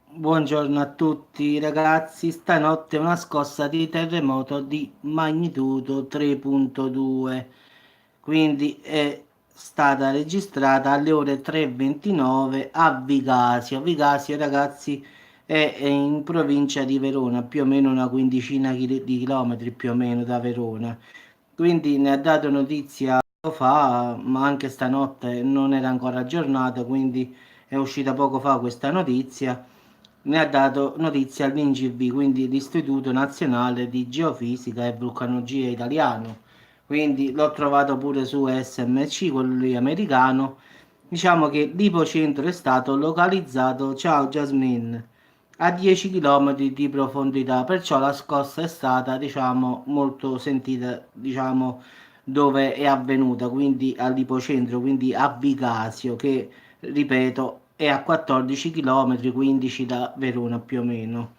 Buongiorno a tutti ragazzi, stanotte una scossa di terremoto di magnitudo 3.2, quindi è stata registrata alle ore 3:29 a Vigasio. Vigasio ragazzi è in provincia di Verona, più o meno una quindicina di chilometri più o meno da Verona. Quindi ne ha dato notizia poco fa, ma anche stanotte non era ancora aggiornata, quindi è uscita poco fa questa notizia. Ne ha dato notizia l'INGV, quindi l'Istituto Nazionale di Geofisica e Vulcanologia Italiano. Quindi l'ho trovato pure su SMC, quello lì americano. Diciamo che l'ipocentro è stato localizzato, ciao Jasmine, a 10 km di profondità, perciò la scossa è stata, diciamo, molto sentita, diciamo, dove è avvenuta, quindi all'ipocentro, quindi a Bicasio, che ripeto è a 14 km, 15 da Verona più o meno.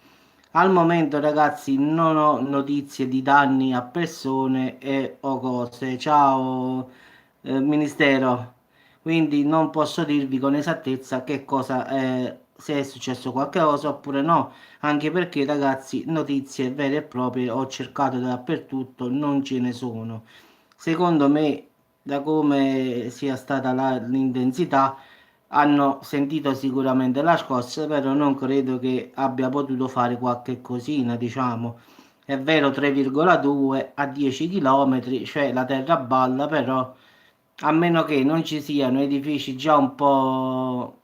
Al momento, ragazzi, non ho notizie di danni a persone e o cose. Ciao, Ministero. Quindi non posso dirvi con esattezza che cosa se è successo qualche cosa oppure no, anche perché, ragazzi, notizie vere e proprie ho cercato dappertutto, non ce ne sono. Secondo me, da come sia stata l'intensità, hanno sentito sicuramente la scossa, però non credo che abbia potuto fare qualche cosina, diciamo. È vero, 3,2 a 10 km, cioè la terra balla, però a meno che non ci siano edifici già un po',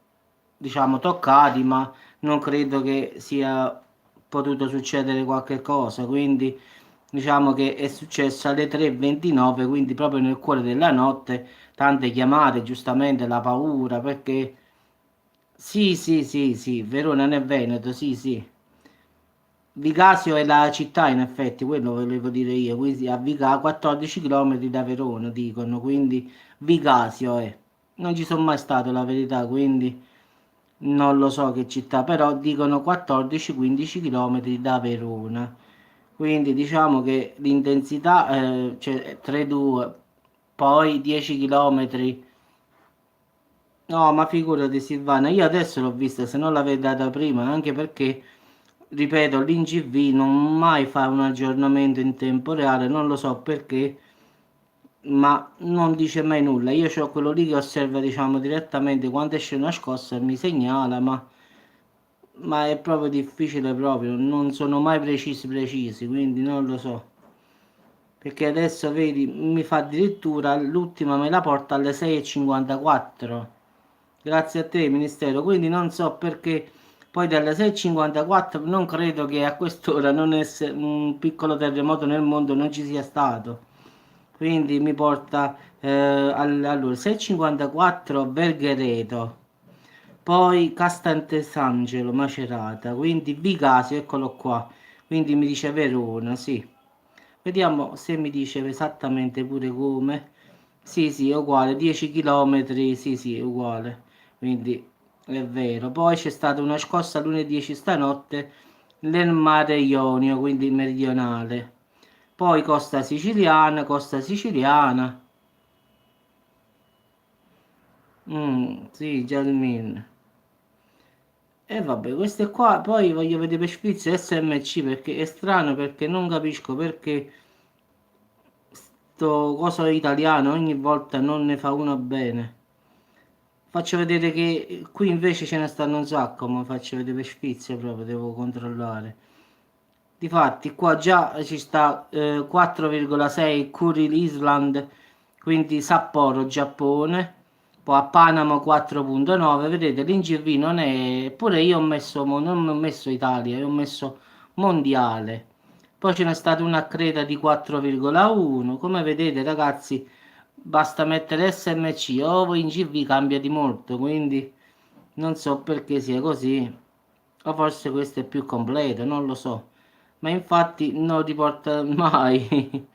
diciamo, toccati, ma non credo che sia potuto succedere qualche cosa, quindi diciamo che è successo alle 3:29, quindi proprio nel cuore della notte, tante chiamate, giustamente la paura, perché sì, sì, sì, sì, Verona nel Veneto, sì, sì. Vigasio è la città, in effetti, quello volevo dire io, quindi a 14 km da Verona, dicono, quindi Vigasio è. Non ci sono mai stato, la verità, quindi non lo so che città, però dicono 14-15 km da Verona. Quindi diciamo che l'intensità, cioè 3,2, poi 10 km. No, ma figurati Silvana, io adesso l'ho vista, se non l'avevo data prima, anche perché, ripeto, l'INGV non mai fa un aggiornamento in tempo reale, non lo so perché, ma non dice mai nulla. Io ho quello lì che osserva, diciamo, direttamente quando esce una scossa e mi segnala, ma è proprio difficile proprio, non sono mai precisi, quindi non lo so. Perché adesso vedi, mi fa addirittura l'ultima me la porta alle 6:54. Grazie a te, Ministero. Quindi non so perché poi dalle 6:54 non credo che a quest'ora non esse, un piccolo terremoto nel mondo non ci sia stato. Quindi mi porta allora 6:54 Verghereto, poi Castantesangelo, Macerata, quindi Bicasio, eccolo qua. Quindi mi dice Verona, sì. Vediamo se mi dice esattamente pure come. Sì, sì, è uguale, 10 km, sì, sì, è uguale. Quindi è vero. Poi c'è stata una scossa lunedì 10 stanotte nel mare Ionio, quindi meridionale. Poi Costa Siciliana. Sì, Gelmin. E vabbè, queste qua poi voglio vedere per Spizio SMC perché è strano perché non capisco perché sto coso italiano ogni volta non ne fa uno bene. Faccio vedere che qui invece ce ne stanno un sacco, ma faccio vedere per Spizio proprio, devo controllare. Difatti qua già ci sta 4,6 Kuril Island, quindi Sapporo, Giappone, poi a Panama 4,9, vedete l'INGV non è, pure io ho messo, non ho messo Italia, io ho messo mondiale, poi ce n'è stata una a Creta di 4,1, come vedete ragazzi basta mettere SMC o INGV cambia di molto, quindi non so perché sia così, o forse questo è più completo, non lo so, ma infatti non riporta mai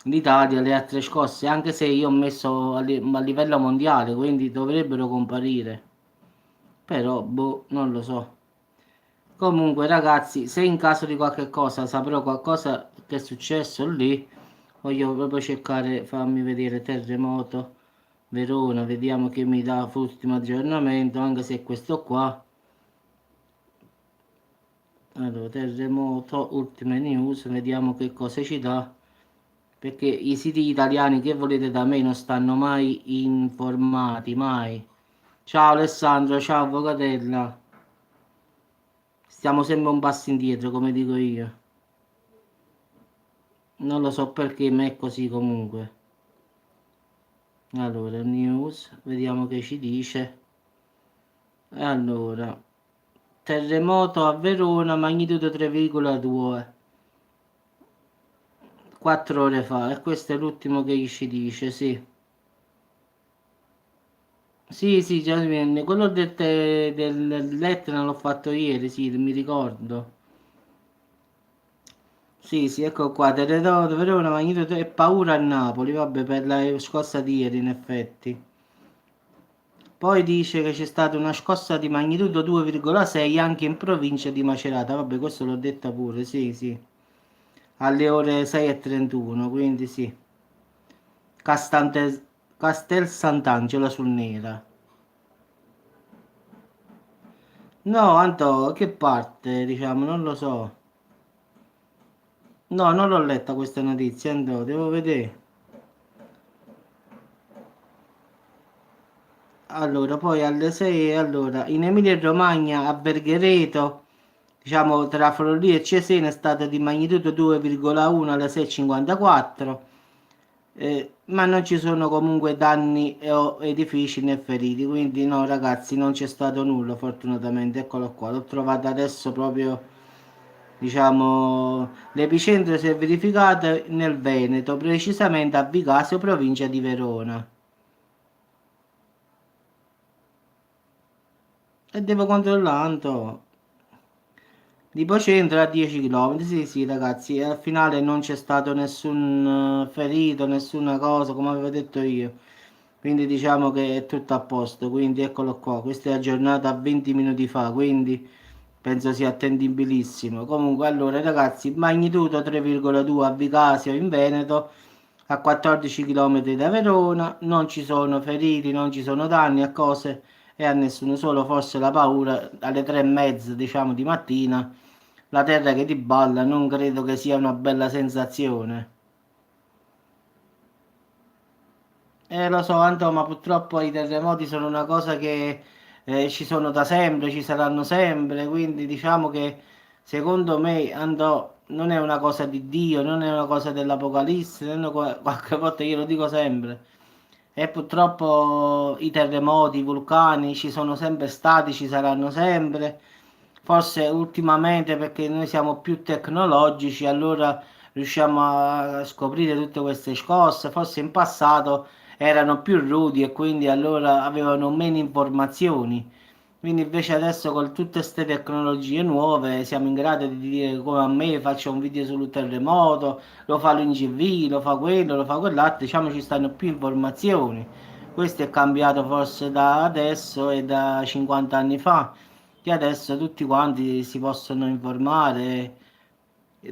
l'Italia le altre scosse, anche se io ho messo a livello mondiale, quindi dovrebbero comparire, però boh, non lo so. Comunque ragazzi, se in caso di qualche cosa saprò qualcosa che è successo lì, voglio proprio cercare, fammi vedere terremoto, Verona, vediamo che mi dà l'ultimo aggiornamento, anche se questo qua. Allora, terremoto, ultime news, vediamo che cosa ci dà. Perché i siti italiani che volete da me non stanno mai informati, mai. Ciao Alessandro, ciao Avvocatella. Stiamo sempre un passo indietro, come dico io. Non lo so perché, ma è così comunque. Allora, news, vediamo che ci dice. Allora, terremoto a Verona, magnitudo 3,2, 4 ore fa. E questo è l'ultimo che ci dice, sì. Sì, sì, Gianni, quello dell'Etna l'ho fatto ieri, sì, mi ricordo. Sì, sì, ecco qua, terremoto, Verona, magnitudo e paura a Napoli, vabbè, per la scossa di ieri, in effetti. Poi dice che c'è stata una scossa di magnitudo 2,6 anche in provincia di Macerata, vabbè, questo l'ho detta pure, sì, sì, alle ore 6:31, quindi sì. Castel Sant'Angelo sul Nera. No, Anto, che parte, diciamo, non lo so. No, non l'ho letta questa notizia, Anto, devo vedere. Allora, poi alle 6, allora, in Emilia Romagna, a Verghereto, diciamo tra Forlì e Cesena, è stata di magnitudo 2,1 alle 6:54, ma non ci sono comunque danni o edifici né feriti, quindi no ragazzi, non c'è stato nulla fortunatamente, eccolo qua, l'ho trovato adesso proprio, diciamo, l'epicentro si è verificato nel Veneto, precisamente a Vicasio, provincia di Verona. E devo controllare, Anto. Lipocentro a 10 km, sì sì ragazzi, e al finale non c'è stato nessun ferito, nessuna cosa, come avevo detto io. Quindi diciamo che è tutto a posto, quindi eccolo qua, questa è aggiornata a 20 minuti fa, quindi penso sia attendibilissimo. Comunque allora ragazzi, magnitudo 3,2 a Vicasio in Veneto, a 14 km da Verona, non ci sono feriti, non ci sono danni a cose e a nessuno, solo forse la paura alle 3:30 diciamo di mattina, la terra che ti balla, non credo che sia una bella sensazione. Lo so, Anto, ma purtroppo i terremoti sono una cosa che ci sono da sempre, ci saranno sempre, quindi diciamo che secondo me andò, non è una cosa di Dio, non è una cosa dell'Apocalisse, non è qualche volta io lo dico sempre. E purtroppo i terremoti, i vulcani ci sono sempre stati, ci saranno sempre. Forse ultimamente perché noi siamo più tecnologici, allora riusciamo a scoprire tutte queste scosse. Forse in passato erano più rudi e quindi allora avevano meno informazioni. Quindi invece adesso con tutte queste tecnologie nuove siamo in grado di dire come a me faccio un video sul terremoto, lo fa l'INGV, lo fa quello, lo fa quell'altro, diciamo ci stanno più informazioni. Questo è cambiato forse da adesso e da 50 anni fa, che adesso tutti quanti si possono informare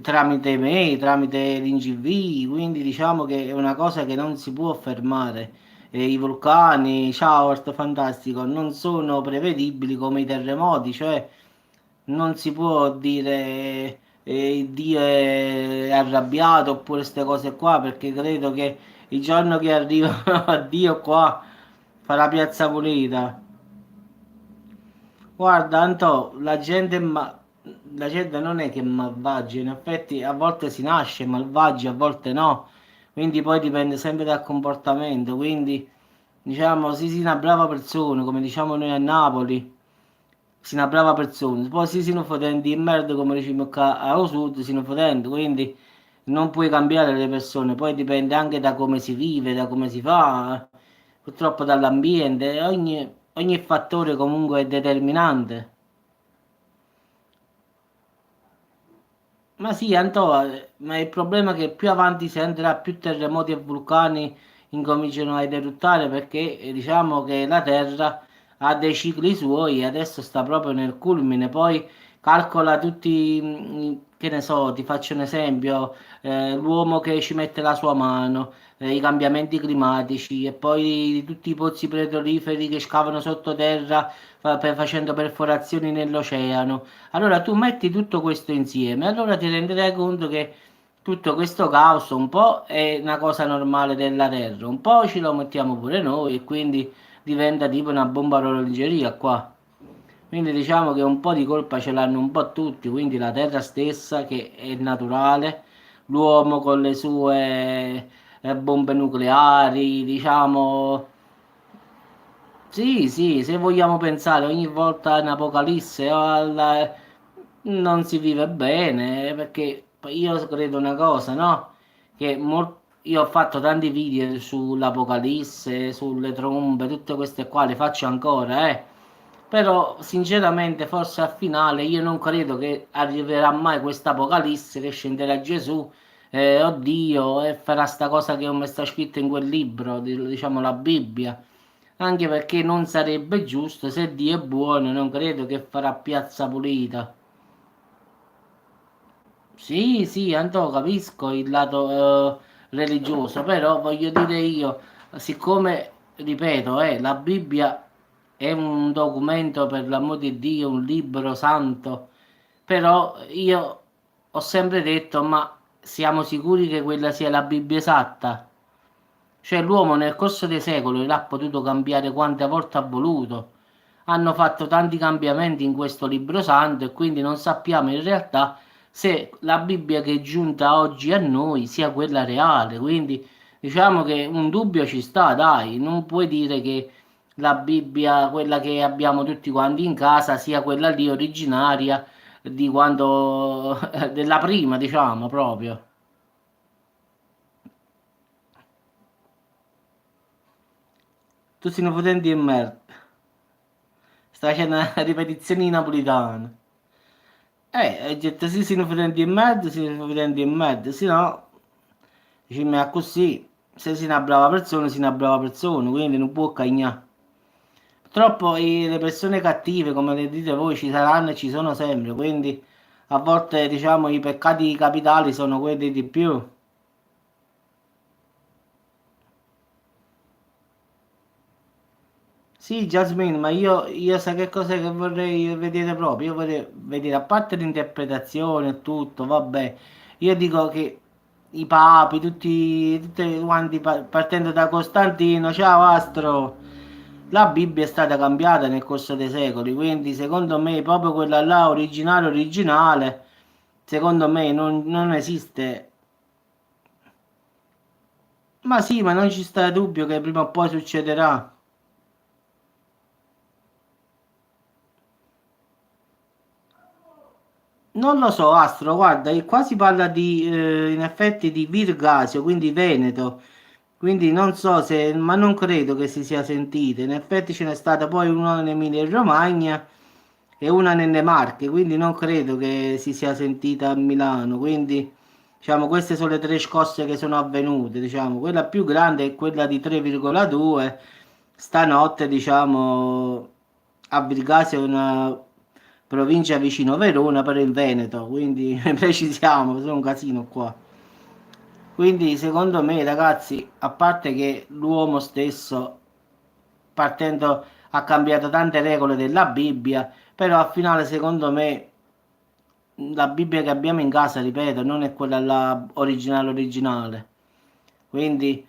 tramite me, tramite l'INGV, quindi diciamo che è una cosa che non si può fermare. E i vulcani, ciao, Orto Fantastico, non sono prevedibili come i terremoti, cioè non si può dire Dio è arrabbiato oppure queste cose qua, perché credo che il giorno che arriva a Dio qua farà piazza pulita. Guarda, Anto, la gente non è che è malvagia, in effetti a volte si nasce malvagi, a volte no, quindi poi dipende sempre dal comportamento, quindi diciamo sì, sì, una brava persona, come diciamo noi a Napoli, sì, una brava persona, poi sì, sì, non fotendo di merda, come diciamo qua a Sud, sì, non fotendo, quindi non puoi cambiare le persone, poi dipende anche da come si vive, da come si fa, purtroppo dall'ambiente, ogni fattore comunque è determinante. Ma sì, Anto, ma il problema è che più avanti si andrà, più terremoti e vulcani incominciano ad eruttare perché diciamo che la Terra ha dei cicli suoi e adesso sta proprio nel culmine. Poi calcola tutti che ne so, ti faccio un esempio, l'uomo che ci mette la sua mano, i cambiamenti climatici e poi tutti i pozzi petroliferi che scavano sottoterra facendo perforazioni nell'oceano. Allora tu metti tutto questo insieme, allora ti renderai conto che tutto questo caos un po' è una cosa normale della Terra, un po' ci lo mettiamo pure noi e quindi diventa tipo una bomba a orologeria qua. Quindi diciamo che un po' di colpa ce l'hanno un po' tutti, quindi la Terra stessa che è naturale, l'uomo con le sue bombe nucleari, diciamo. Sì, sì, se vogliamo pensare ogni volta in Apocalisse non si vive bene, perché io credo una cosa, no? Che io ho fatto tanti video sull'Apocalisse, sulle trombe, tutte queste qua, le faccio ancora, eh. Però sinceramente forse al finale io non credo che arriverà mai questa Apocalisse che scenderà Gesù, oddio, e farà sta cosa che come sta scritto in quel libro, diciamo la Bibbia. Anche perché non sarebbe giusto, se Dio è buono, non credo che farà piazza pulita. Sì, sì, Anto, capisco il lato religioso, però voglio dire io, siccome, ripeto, la Bibbia è un documento per l'amor di Dio, un libro santo, però io ho sempre detto, ma siamo sicuri che quella sia la Bibbia esatta? Cioè l'uomo nel corso dei secoli l'ha potuto cambiare quante volte ha voluto. Hanno fatto tanti cambiamenti in questo libro santo e quindi non sappiamo in realtà se la Bibbia che è giunta oggi a noi sia quella reale. Quindi diciamo che un dubbio ci sta, dai, non puoi dire che la Bibbia, quella che abbiamo tutti quanti in casa, sia quella lì originaria di quando della prima, diciamo proprio. Tu sei un potente di merda. Stai facendo una ripetizione in napolitano. Hai detto sì, sono potenti in merda, sono potenti in merda, se no, dici, ma così, se sei una brava persona, sei una brava persona, quindi non può cagnare. Purtroppo le persone cattive, come le dite voi, ci saranno e ci sono sempre, quindi a volte, diciamo, i peccati capitali sono quelli di più. Sì, Jasmine, ma io sai che cosa che vorrei vedere proprio? Io vorrei vedere, a parte l'interpretazione e tutto, vabbè, io dico che i papi, tutti quanti, partendo da Costantino, ciao Astro, la Bibbia è stata cambiata nel corso dei secoli, quindi secondo me proprio quella là originale, originale, secondo me non esiste. Ma sì, ma non ci sta dubbio che prima o poi succederà. Non lo so, Astro, guarda, qua si parla di, in effetti di Virgasio, quindi Veneto, quindi non so se, ma non credo che si sia sentita. In effetti ce n'è stata poi una in Emilia Romagna e una nelle Marche, quindi non credo che si sia sentita a Milano. Quindi, diciamo, queste sono le tre scosse che sono avvenute, diciamo. Quella più grande è quella di 3,2. Stanotte, diciamo, a Virgasio è una provincia vicino Verona, però in Veneto, quindi precisiamo, sono un casino qua. Quindi secondo me, ragazzi, a parte che l'uomo stesso, partendo, ha cambiato tante regole della Bibbia, però al finale, secondo me, la Bibbia che abbiamo in casa, ripeto, non è quella là originale originale. Quindi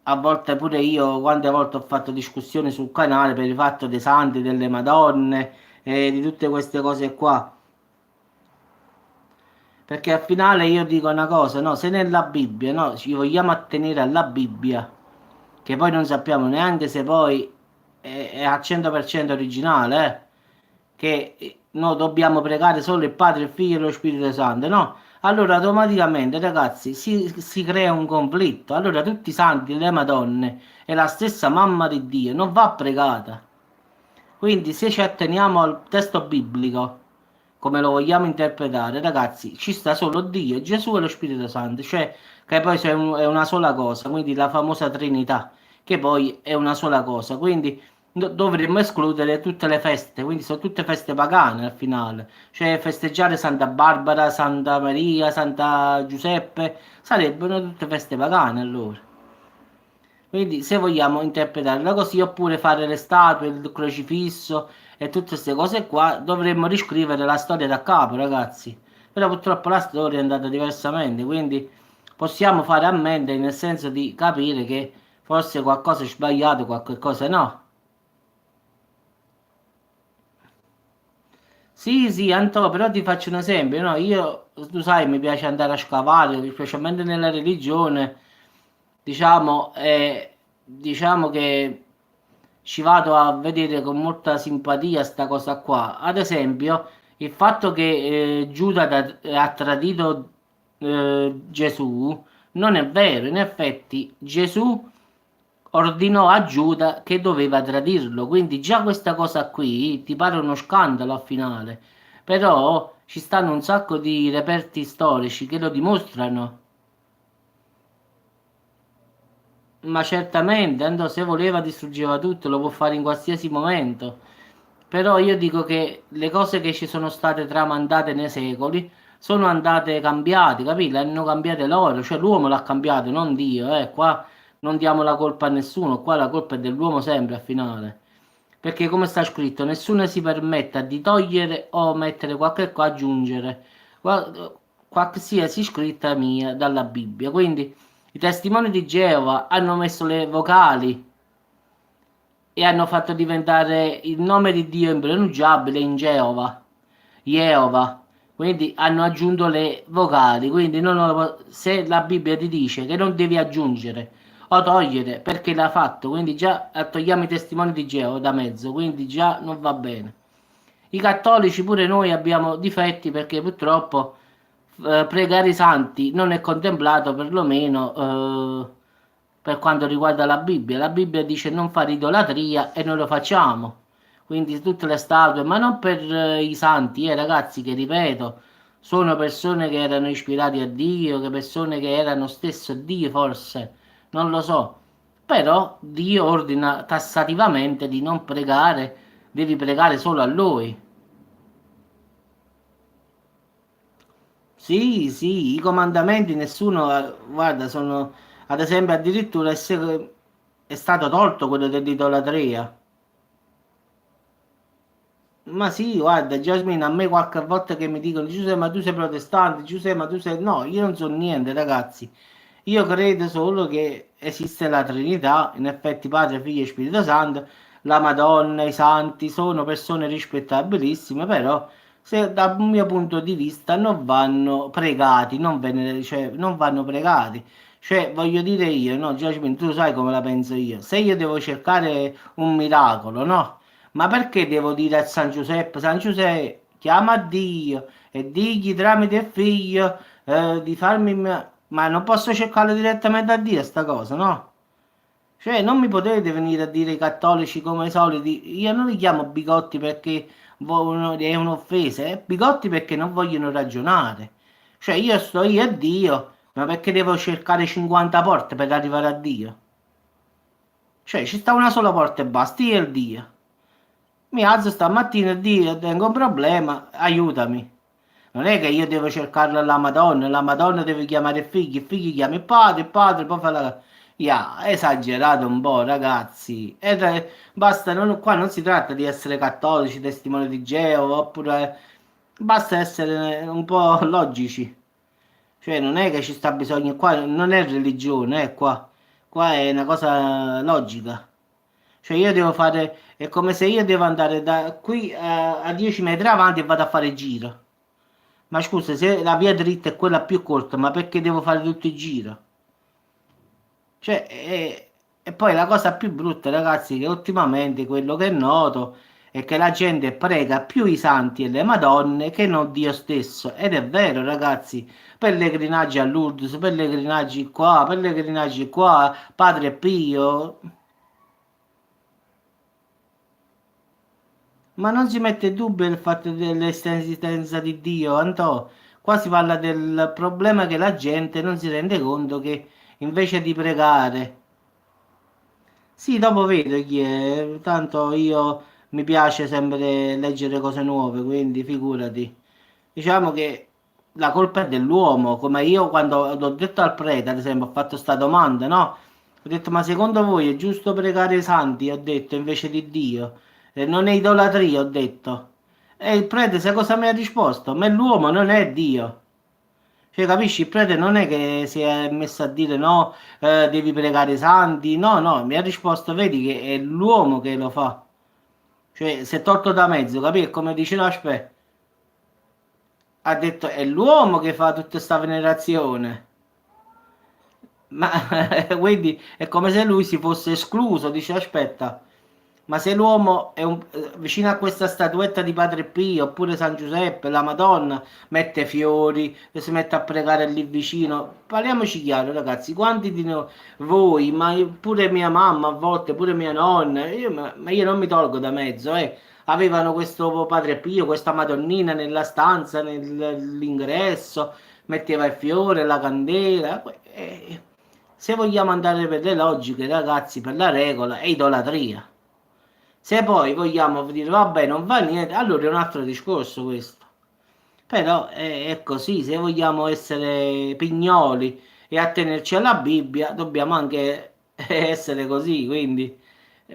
a volte pure io, quante volte ho fatto discussioni sul canale per il fatto dei santi, delle Madonne e di tutte queste cose qua. Perché al finale io dico una cosa, no, se nella Bibbia, no, ci vogliamo attenere alla Bibbia, che poi non sappiamo neanche se poi è al 100% originale, che noi dobbiamo pregare solo il Padre, il Figlio e lo Spirito Santo, no? Allora automaticamente, ragazzi, si crea un conflitto. Allora tutti i santi, le Madonne e la stessa mamma di Dio non va pregata. Quindi se ci atteniamo al testo biblico, come lo vogliamo interpretare, ragazzi, ci sta solo Dio, Gesù e lo Spirito Santo, cioè che poi è una sola cosa, quindi la famosa Trinità, che poi è una sola cosa. Quindi dovremmo escludere tutte le feste, quindi sono tutte feste pagane al finale, cioè festeggiare Santa Barbara, Santa Maria, Santa Giuseppe, sarebbero tutte feste pagane allora. Quindi se vogliamo interpretarla così, oppure fare le statue, il crocifisso e tutte queste cose qua, dovremmo riscrivere la storia da capo, ragazzi. Però purtroppo la storia è andata diversamente, quindi possiamo fare ammende nel senso di capire che forse qualcosa è sbagliato, qualche cosa no. Sì, sì, Anto, però ti faccio un esempio, no? Io, tu sai, mi piace andare a scavare, specialmente nella religione, diciamo, diciamo che ci vado a vedere con molta simpatia sta cosa qua. Ad esempio, il fatto che Giuda ha tradito Gesù non è vero, in effetti Gesù ordinò a Giuda che doveva tradirlo, quindi già questa cosa qui ti pare uno scandalo al finale, però ci stanno un sacco di reperti storici che lo dimostrano. Ma certamente, Andò, se voleva distruggeva tutto, lo può fare in qualsiasi momento. Però io dico che le cose che ci sono state tramandate nei secoli sono andate cambiate, capite? Le hanno cambiate loro, cioè l'uomo l'ha cambiato, non Dio, qua non diamo la colpa a nessuno, qua la colpa è dell'uomo sempre al finale. Perché come sta scritto, nessuno si permetta di togliere o mettere qualche cosa, aggiungere qualsiasi scritta mia dalla Bibbia. Quindi i testimoni di Geova hanno messo le vocali e hanno fatto diventare il nome di Dio impronunciabile in Geova, Jehovah. Quindi hanno aggiunto le vocali. Quindi se la Bibbia ti dice che non devi aggiungere o togliere perché l'ha fatto, quindi già togliamo i testimoni di Geova da mezzo, quindi già non va bene. I cattolici pure noi abbiamo difetti perché purtroppo pregare i santi non è contemplato perlomeno per quanto riguarda la Bibbia. La Bibbia dice non fare idolatria e noi lo facciamo. Quindi tutte le statue, ma non per i santi, ragazzi, che ripeto, sono persone che erano ispirati a Dio, che persone che erano stesso Dio forse, non lo so. Però Dio ordina tassativamente di non pregare, devi pregare solo a Lui. Sì, sì, i comandamenti nessuno, guarda, sono, ad esempio, addirittura è stato tolto quello dell'idolatria. Ma sì, guarda, Jasmine, a me qualche volta che mi dicono, Giuseppe, ma tu sei protestante, Giuseppe, ma tu sei... No, io non so niente, ragazzi. Io credo solo che esiste la Trinità, in effetti Padre, Figlio e Spirito Santo, la Madonna, i santi, sono persone rispettabilissime, però dal mio punto di vista non vanno pregati, cioè, non vanno pregati. Cioè, voglio dire io, no, Jasmine, tu sai come la penso io. Se io devo cercare un miracolo, no? Ma perché devo dire a San Giuseppe, chiama Dio e digli tramite il figlio di farmi... Ma non posso cercarlo direttamente a Dio sta cosa, no? Cioè, non mi potete venire a dire i cattolici come i soliti. Io non li chiamo bigotti perché è un'offesa, bigotti perché non vogliono ragionare. Cioè, io sto io a Dio, ma perché devo cercare 50 porte per arrivare a Dio? Cioè, ci sta una sola porta e basta, io e il Dio. Mi alzo stamattina e dico, tengo un problema, aiutami. Non è che io devo cercarlo alla Madonna, la Madonna deve chiamare il figlio chiama il padre poi fa la... Yeah, esagerato un po', ragazzi. Basta, qua non si tratta di essere cattolici, testimoni di Geova, oppure... Basta essere un po' logici. Cioè, non è che ci sta bisogno, qua non è religione, qua. Qua è una cosa logica. Cioè io devo fare, è come se io devo andare da qui a 10 metri avanti e vado a fare il giro. Ma scusa, se la via dritta è quella più corta, ma perché devo fare tutto il giro? Cioè, e poi la cosa più brutta, ragazzi, che ultimamente quello che noto è che la gente prega più i santi e le Madonne che non Dio stesso. Ed è vero, ragazzi, pellegrinaggi a Lourdes, pellegrinaggi qua, Padre Pio. Ma non si mette in dubbio il fatto dell'esistenza di Dio, Antò. Qua si parla del problema che la gente non si rende conto che invece di pregare Sì, dopo vedo chi è, tanto io mi piace sempre leggere cose nuove, quindi figurati. Diciamo che la colpa è dell'uomo, come io quando ho detto al prete, ad esempio, ho fatto sta domanda, no? Ho detto, ma secondo voi è giusto pregare i santi? Ho detto, invece di Dio. Non è idolatria, ho detto. E il prete, sai cosa mi ha risposto? Ma l'uomo non è Dio. Cioè, capisci? Il prete non è che si è messo a dire no, devi pregare i santi. No, no, mi ha risposto, vedi che è l'uomo che lo fa. Cioè, si è tolto da mezzo, capisci? Come dice, no, aspetta, ha detto è l'uomo che fa tutta questa venerazione. Ma quindi è come se lui si fosse escluso, dice aspetta, ma se l'uomo è vicino a questa statuetta di Padre Pio oppure San Giuseppe, la Madonna, mette fiori e si mette a pregare lì vicino, parliamoci chiaro ragazzi, quanti di noi, voi, pure mia mamma a volte, pure mia nonna, ma io non mi tolgo da mezzo, avevano questo Padre Pio, questa Madonnina nella stanza, nell'ingresso, metteva il fiore, la candela. Se vogliamo andare per le logiche, ragazzi, per la regola, è idolatria. Se poi vogliamo dire, vabbè, non va niente, allora è un altro discorso questo. Però è così, se vogliamo essere pignoli e attenerci alla Bibbia, dobbiamo anche essere così, quindi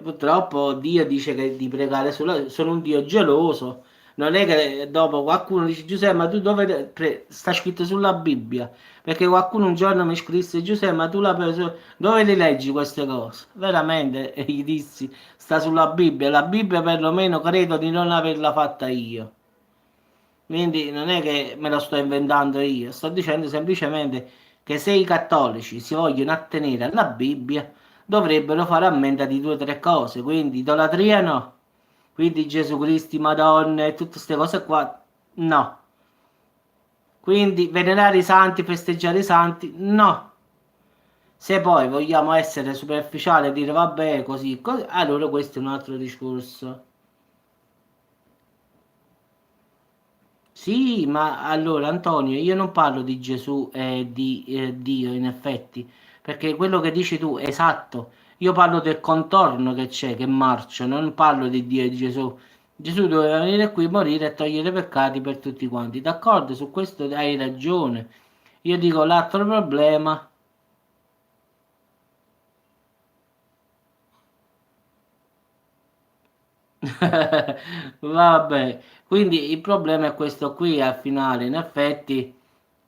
purtroppo Dio dice che di pregare sono un Dio geloso. Non è che dopo qualcuno dice Giuseppe, ma tu dove sta scritto sulla Bibbia? Perché qualcuno un giorno mi scrisse Giuseppe, ma tu dove le leggi queste cose? Veramente, e gli dissi, sta sulla Bibbia. La Bibbia perlomeno credo di non averla fatta io. Quindi non è che me lo sto inventando io, sto dicendo semplicemente che se i cattolici si vogliono attenere alla Bibbia, dovrebbero fare ammenda di due o tre cose. Quindi idolatria no. Quindi Gesù Cristo, Madonna e tutte queste cose qua no. Quindi venerare i santi, festeggiare i santi no. Se poi vogliamo essere superficiali e dire vabbè così, così, allora questo è un altro discorso. Sì, ma allora Antonio, io non parlo di Gesù e di Dio in effetti, perché quello che dici tu è esatto. Io parlo del contorno che c'è, che marcia, non parlo di Dio e di Gesù. Gesù doveva venire qui, morire e togliere i peccati per tutti quanti. D'accordo, su questo hai ragione. Io dico l'altro problema. Vabbè, quindi il problema è questo qui al finale, in effetti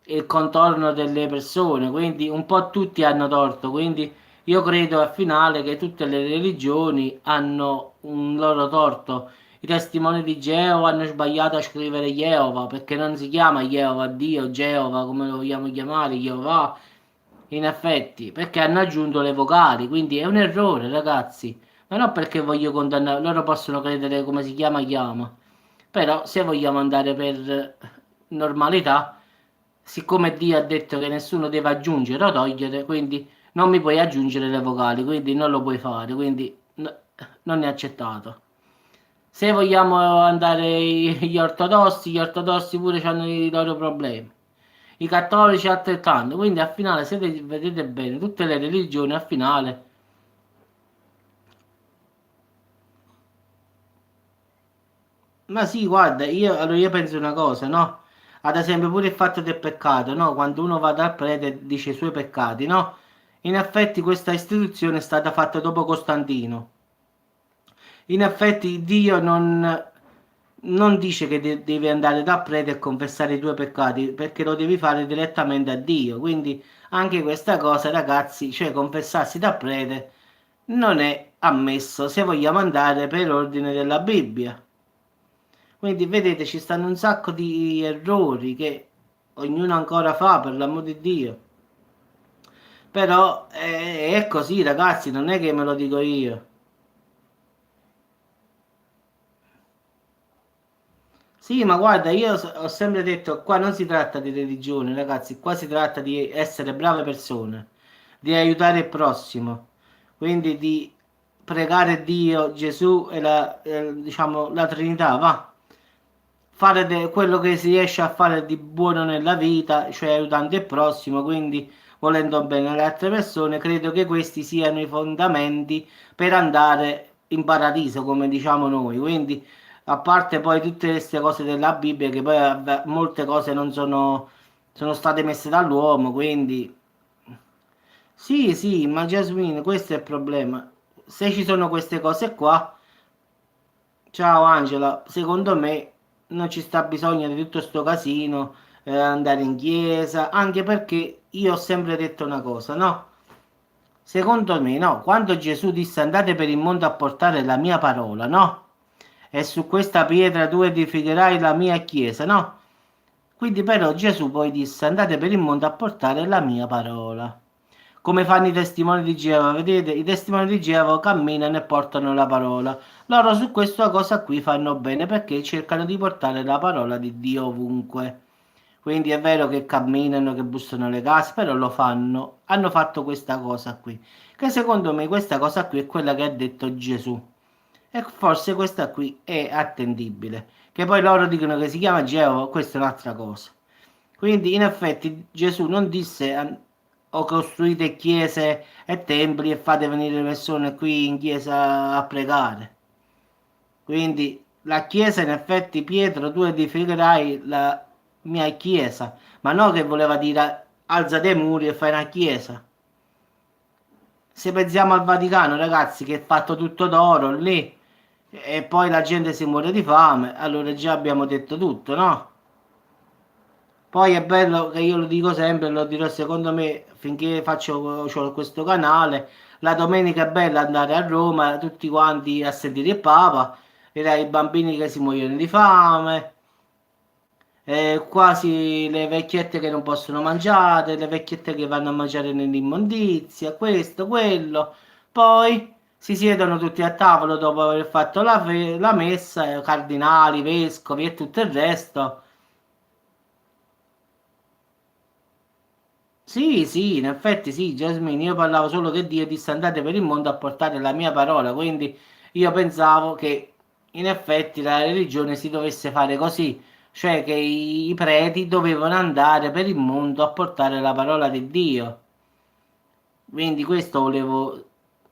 il contorno delle persone, quindi un po' tutti hanno torto, quindi io credo al finale che tutte le religioni hanno un loro torto. I testimoni di Geova hanno sbagliato a scrivere Geova perché non si chiama Geova Dio, Geova come lo vogliamo chiamare, Geova, in effetti, perché hanno aggiunto le vocali, quindi è un errore, ragazzi. Ma non perché voglio condannare, loro possono credere come si chiama, chiama. Però se vogliamo andare per normalità, siccome Dio ha detto che nessuno deve aggiungere o togliere, quindi non mi puoi aggiungere le vocali, quindi non lo puoi fare, quindi non è accettato. Se vogliamo andare gli ortodossi pure hanno i loro problemi. I cattolici altrettanto, quindi al finale, se vedete bene, tutte le religioni al finale. Ma sì, guarda, allora io penso una cosa, no? Ad esempio pure il fatto del peccato, no? Quando uno va dal prete e dice i suoi peccati, no? In effetti questa istituzione è stata fatta dopo Costantino. In effetti Dio non dice che devi andare dal prete e confessare i tuoi peccati, perché lo devi fare direttamente a Dio. Quindi anche questa cosa, ragazzi, cioè confessarsi dal prete, non è ammesso se vogliamo andare per ordine della Bibbia. Quindi vedete, ci stanno un sacco di errori che ognuno ancora fa, per l'amor di Dio. Però è così, ragazzi, non è che me lo dico io. Sì, ma guarda, io ho sempre detto, qua non si tratta di religione, ragazzi, qua si tratta di essere brave persone, di aiutare il prossimo, quindi di pregare Dio, Gesù e diciamo, la Trinità, va. Quello che si riesce a fare di buono nella vita, cioè aiutando il prossimo, quindi volendo bene alle altre persone, credo che questi siano i fondamenti per andare in paradiso, come diciamo noi. Quindi, a parte poi tutte queste cose della Bibbia, che poi vabbè, molte cose non sono state messe dall'uomo, quindi sì, sì, ma Jasmine, questo è il problema. Se ci sono queste cose qua, ciao Angela, secondo me non ci sta bisogno di tutto sto casino, andare in chiesa, anche perché io ho sempre detto una cosa, no? Secondo me, no, quando Gesù disse andate per il mondo a portare la mia parola, no? E su questa pietra tu edificherai la mia chiesa, no? Quindi però Gesù poi disse andate per il mondo a portare la mia parola. Come fanno i testimoni di Geova, vedete? I testimoni di Geova camminano e portano la parola. Loro su questa cosa qui fanno bene perché cercano di portare la parola di Dio ovunque. Quindi è vero che camminano, che bussano alle case, però lo fanno. Hanno fatto questa cosa qui. Che secondo me questa cosa qui è quella che ha detto Gesù. E forse questa qui è attendibile. Che poi loro dicono che si chiama Geova, questa è un'altra cosa. Quindi in effetti Gesù non disse o costruite chiese e templi e fate venire le persone qui in chiesa a pregare. Quindi la chiesa in effetti Pietro tu edificherai la mia chiesa, ma non che voleva dire alza dei muri e fai una chiesa. Se pensiamo al Vaticano, ragazzi, che è fatto tutto d'oro lì e poi la gente si muore di fame, allora già abbiamo detto tutto, no? Poi è bello che io lo dico sempre, lo dirò secondo me finché c'ho questo canale. La domenica è bella andare a Roma, tutti quanti a sentire il Papa, vedere i bambini che si muoiono di fame, quasi le vecchiette che non possono mangiare, le vecchiette che vanno a mangiare nell'immondizia, questo, quello. Poi si siedono tutti a tavolo dopo aver fatto la messa, cardinali, vescovi e tutto il resto. Sì, sì, in effetti sì, Jasmine, io parlavo solo che Dio disse andate per il mondo a portare la mia parola, quindi io pensavo che in effetti la religione si dovesse fare così, cioè che i preti dovevano andare per il mondo a portare la parola di Dio. Quindi questo volevo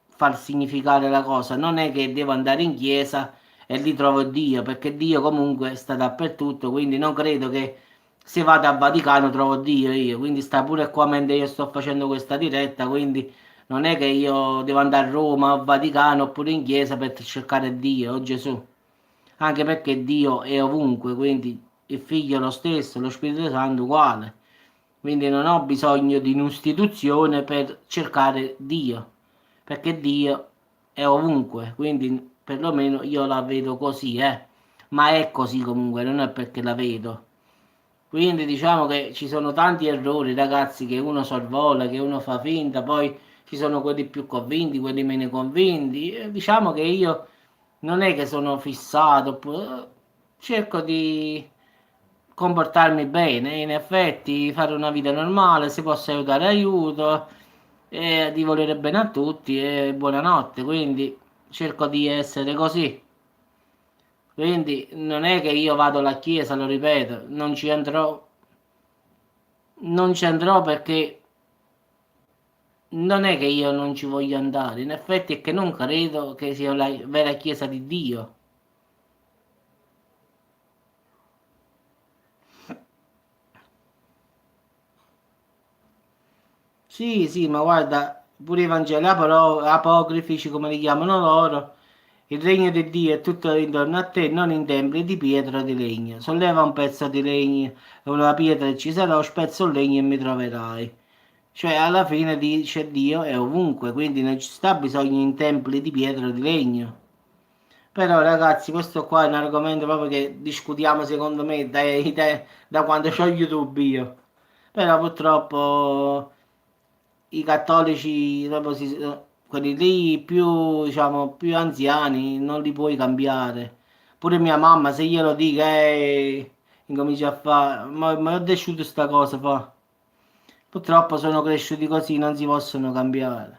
far significare la cosa, non è che devo andare in chiesa e lì trovo Dio, perché Dio comunque sta dappertutto, quindi non credo che se vado al Vaticano trovo Dio io, quindi sta pure qua mentre io sto facendo questa diretta, quindi non è che io devo andare a Roma o al Vaticano oppure in chiesa per cercare Dio o Gesù, anche perché Dio è ovunque, quindi il Figlio è lo stesso, lo Spirito Santo uguale. Quindi non ho bisogno di un'istituzione per cercare Dio, perché Dio è ovunque, quindi perlomeno io la vedo così, ma è così comunque, non è perché la vedo. Quindi diciamo che ci sono tanti errori, ragazzi, che uno sorvola, che uno fa finta, poi ci sono quelli più convinti, quelli meno convinti. E diciamo che io non è che sono fissato, cerco di comportarmi bene, in effetti fare una vita normale, se posso aiutare aiuto, e di volere bene a tutti e buonanotte, quindi cerco di essere così. Quindi non è che io vado alla chiesa, lo ripeto, non ci andrò perché non è che io non ci voglio andare, in effetti è che non credo che sia la vera chiesa di Dio. Sì, sì, ma guarda, pure i Vangeli apocrifici, come li chiamano loro, il regno di Dio è tutto intorno a te, non in templi di pietra o di legno. Solleva un pezzo di legno e una pietra e ci sarò, spezzo il legno e mi troverai. Cioè, alla fine dice Dio è ovunque, quindi non ci sta bisogno in templi di pietra o di legno. Però ragazzi, questo qua è un argomento proprio che discutiamo secondo me da quando ho YouTube io. Però purtroppo i cattolici, proprio quelli lì più, diciamo, più anziani, non li puoi cambiare. Pure mia mamma, se glielo dico, incomincia a fare, ma ho cresciuto sta cosa, fa. Purtroppo sono cresciuti così, non si possono cambiare.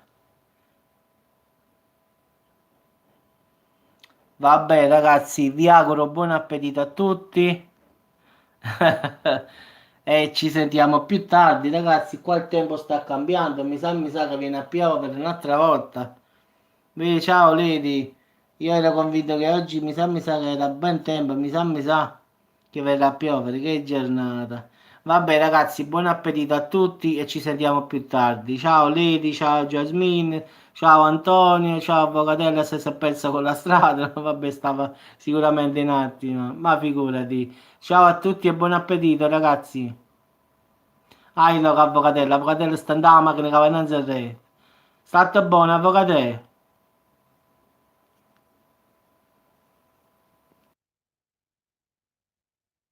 Vabbè, ragazzi, vi auguro buon appetito a tutti. e ci sentiamo più tardi, ragazzi. Qua il tempo sta cambiando, mi sa che viene a piovere un'altra volta. Ciao Lady, io ero convinto che oggi mi sa che era ben tempo, mi sa che verrà a piovere, che giornata. Vabbè ragazzi, buon appetito a tutti e ci sentiamo più tardi. Ciao Lady, ciao Jasmine, ciao Antonio, ciao Avvocatella se si è persa con la strada, vabbè stava sicuramente un attimo, ma figurati. Ciao a tutti e buon appetito ragazzi. Ah, lo avvocatella sta andando la macchina che va innanzi a te. State buono avvocatella.